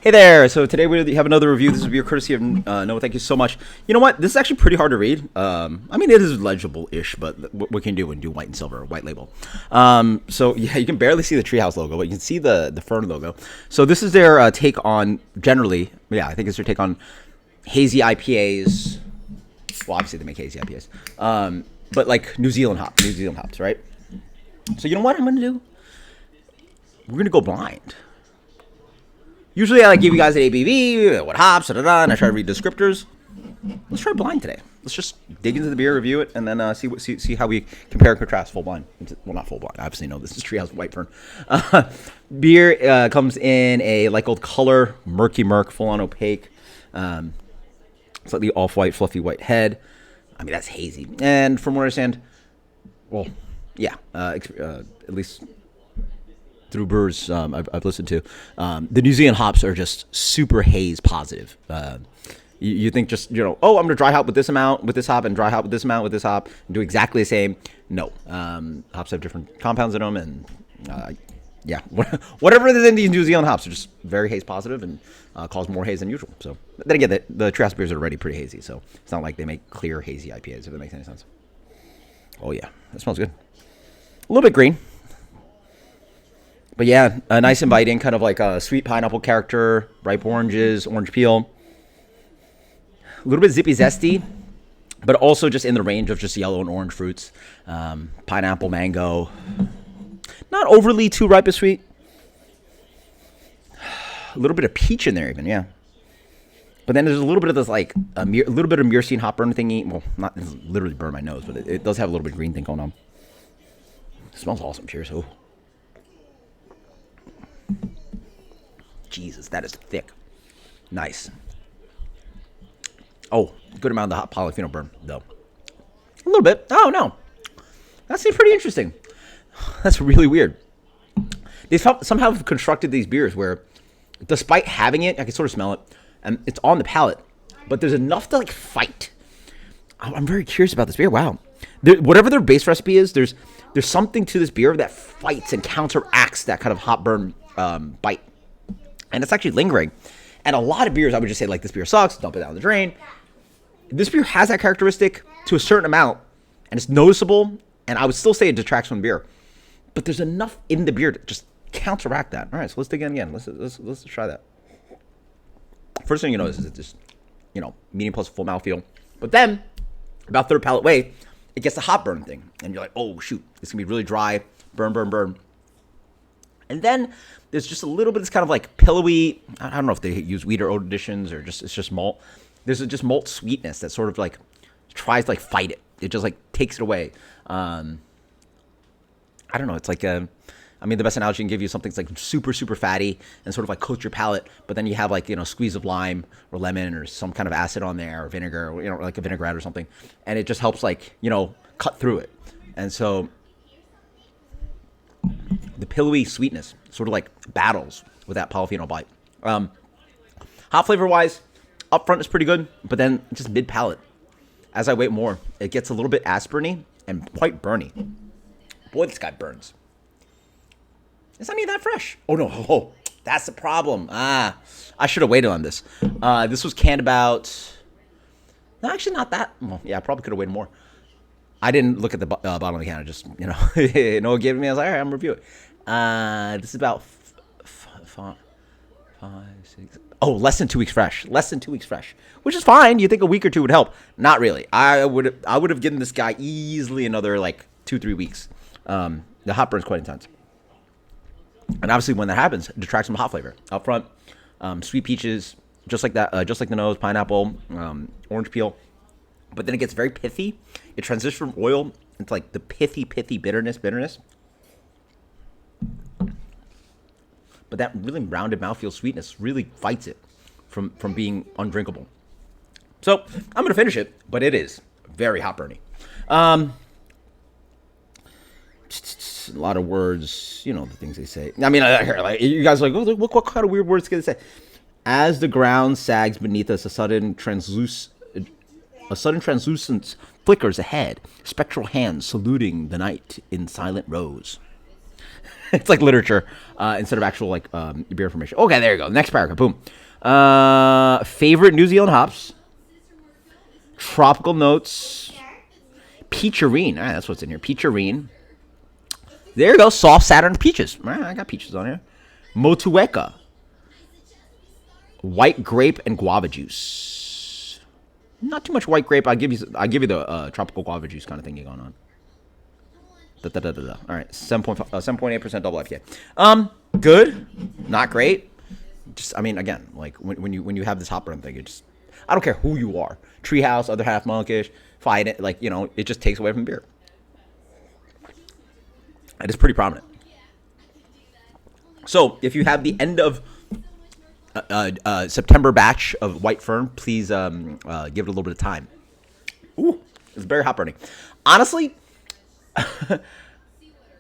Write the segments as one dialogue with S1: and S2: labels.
S1: Hey there! So today we have another review. This will be a courtesy of Noah. Thank you so much. You know what? This is actually pretty hard to read. I mean, it is legible-ish, but what can you do when you do white and silver, white label? So yeah, you can barely see the Treehouse logo, but you can see the Fern logo. So this is their take on, generally, yeah, I think it's their take on hazy IPAs. Well, obviously they make hazy IPAs, but like New Zealand hops, right? So you know what I'm gonna do? We're gonna go blind. Usually I give you guys an ABV, what hops, and I try to read descriptors. Let's try blind today. Let's just dig into the beer, review it, and then see how we compare and contrast full blind. Well, not full blind. I obviously know this is Treehouse White Fern. Beer comes in a like old color, murky murk, full on opaque, slightly off-white, fluffy white head. I mean, that's hazy. And from what I understand, well, yeah, at least through brewers I've listened to, the New Zealand hops are just super haze positive. You think just, oh, I'm going to dry hop with this amount with this hop and dry hop with this amount with this hop and do exactly the same. No. Hops have different compounds in them, and yeah, whatever it is in these New Zealand hops are just very haze positive and cause more haze than usual. So then again, the Treehouse beers are already pretty hazy, so it's not like they make clear hazy IPAs, if that makes any sense. Oh yeah, that smells good. A little bit green. But yeah, nice inviting, kind of like a sweet pineapple character, ripe oranges, orange peel. A little bit zippy zesty, but also just in the range of just yellow and orange fruits. Pineapple, mango. Not overly too ripe or sweet. A little bit of peach in there even, yeah. But then there's a little bit of this like, a little bit of myrcene hop burn thingy. Well, not literally burn my nose, but it does have a little bit of green thing going on. It smells awesome. Cheers. Oh. Jesus, that is thick. Nice. Oh, good amount of the hot polyphenol burn, though. A little bit. Oh, no. That's pretty interesting. That's really weird. They somehow have constructed these beers where, despite having it, I can sort of smell it, and it's on the palate, but there's enough to, like, fight. I'm very curious about this beer. Wow. Whatever their base recipe is, there's something to this beer that fights and counteracts that kind of hot burn bite. And it's actually lingering. And a lot of beers, I would just say, like, this beer sucks, dump it down the drain. This beer has that characteristic to a certain amount, and it's noticeable, and I would still say it detracts from beer. But there's enough in the beer to just counteract that. All right, so let's dig in again. Let's try that. First thing you notice is it's just, medium plus full mouthfeel. But then, about third palate way, it gets the hot burn thing. And you're like, oh, shoot, it's going to be really dry, burn. And then there's just a little bit of this kind of like pillowy, I don't know if they use wheat or oat additions or it's just malt. There's just malt sweetness that sort of like tries to like fight it. It just like takes it away. I don't know. It's like, the best analogy I can give you is something's like super, super fatty and sort of like coats your palate. But then you have like, squeeze of lime or lemon or some kind of acid on there or vinegar, or, like a vinaigrette or something. And it just helps like, cut through it. And so the pillowy sweetness sort of like battles with that polyphenol bite. Hop flavor wise, up front is pretty good, but then just mid palate, as I wait more, it gets a little bit aspiriny and quite burny. Boy, this guy burns. It's not even that fresh. Oh no, oh, that's the problem. I should have waited on this. This was canned about, no, actually not that. Well, yeah, I probably could have waited more. I didn't look at the bottom of the can. I just, Noah gave it to me. I was like, all right, I'm going to review it. This is about 5, 6. Oh, less than 2 weeks fresh. Less than 2 weeks fresh, which is fine. You think a week or two would help? Not really. I would have given this guy easily another like 2-3 weeks. The hot burn is quite intense, and obviously when that happens, it detracts from hot flavor up front. Sweet peaches, just like that, just like the nose, pineapple, orange peel. But then it gets very pithy. It transitions from oil into like the pithy bitterness. But that really rounded mouthfeel sweetness really fights it from being undrinkable. So I'm going to finish it, but it is very hot burny. A lot of words, the things they say. I mean, like, you guys are like, what kind of weird words can they say? As the ground sags beneath us, a sudden translucence flickers ahead, spectral hands saluting the night in silent rows. It's like literature instead of actual like beer information. Okay, there you go. Next paragraph. Boom. Favorite New Zealand hops. Tropical notes. Peacherine. That's what's in here. Peacherine. There you go. Soft Saturn peaches. I got peaches on here. Motueka. White grape and guava juice. Not too much white grape. I'll give you the tropical guava juice kind of thing going on. All right, 7.8% double IPA. Good, not great. Just, I mean, again, like when you have this hop burn thing, it just, I don't care who you are. Treehouse, other half monkish, fight it, like, you know, it just takes away from beer. It is pretty prominent. So if you have the end of September batch of White Fern, please give it a little bit of time. Ooh, it's very hot burning. Honestly,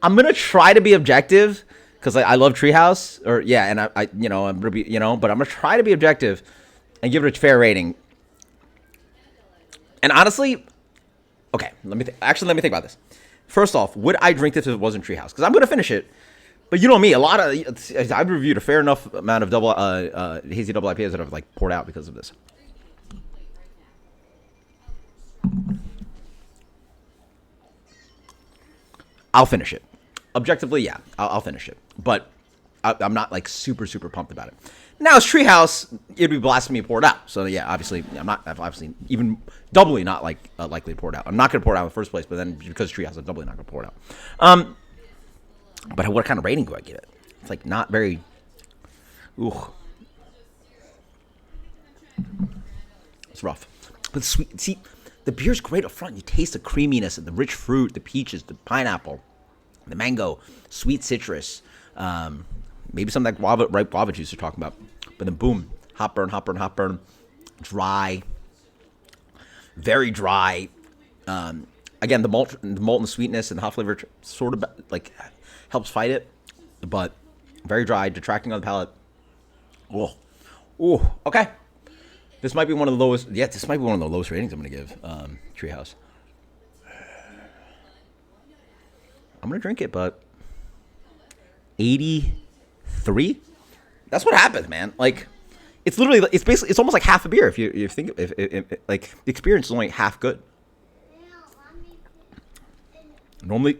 S1: I'm gonna try to be objective because I love Treehouse, or yeah, and I you know, I'm gonna be, you know, but I'm gonna try to be objective and give it a fair rating. And honestly, okay, let me think about this. First off, would I drink this if it wasn't Treehouse? Because I'm gonna finish it. But you know me, I've reviewed a fair enough amount of hazy double IPAs that I've like poured out because of this. I'll finish it. Objectively, yeah, I'll finish it. But I'm not like super pumped about it. Now, it's Treehouse, it'd be blasphemy to pour it out. So yeah, obviously, I'm obviously even doubly not like likely to pour it out. I'm not going to pour it out in the first place, but then because Treehouse, I'm doubly not going to pour it out. But what kind of rating do I give it? It's like not very. Ooh, it's rough. But sweet. See, the beer's great up front. You taste the creaminess and the rich fruit, the peaches, the pineapple, the mango, sweet citrus. Maybe some of that ripe guava juice you're talking about. But then boom, hop burn, dry, very dry. Again, the molten sweetness and the hop flavor sort of like helps fight it, but very dry, detracting on the palate. Oh, okay. This might be one of the lowest. Yeah, this might be one of the lowest ratings I'm going to give Treehouse. I'm going to drink it, but 83. That's what happens, man. Like, it's literally, it's almost like half a beer if you think if like the experience is only half good. Normally,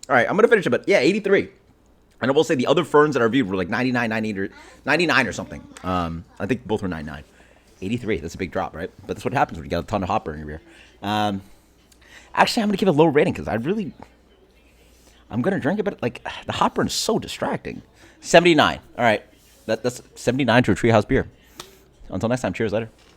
S1: all right, I'm gonna finish it, but yeah, 83. And I will say the other Ferns that I reviewed were like 99, 99 or something. I think both were 99. 83, that's a big drop, right? But that's what happens when you got a ton of hop burn in your beer. Actually, I'm gonna give it a low rating because I'm gonna drink it, but like the hop burn is so distracting. 79. All right, that's 79 to a Treehouse beer. Until next time, cheers later.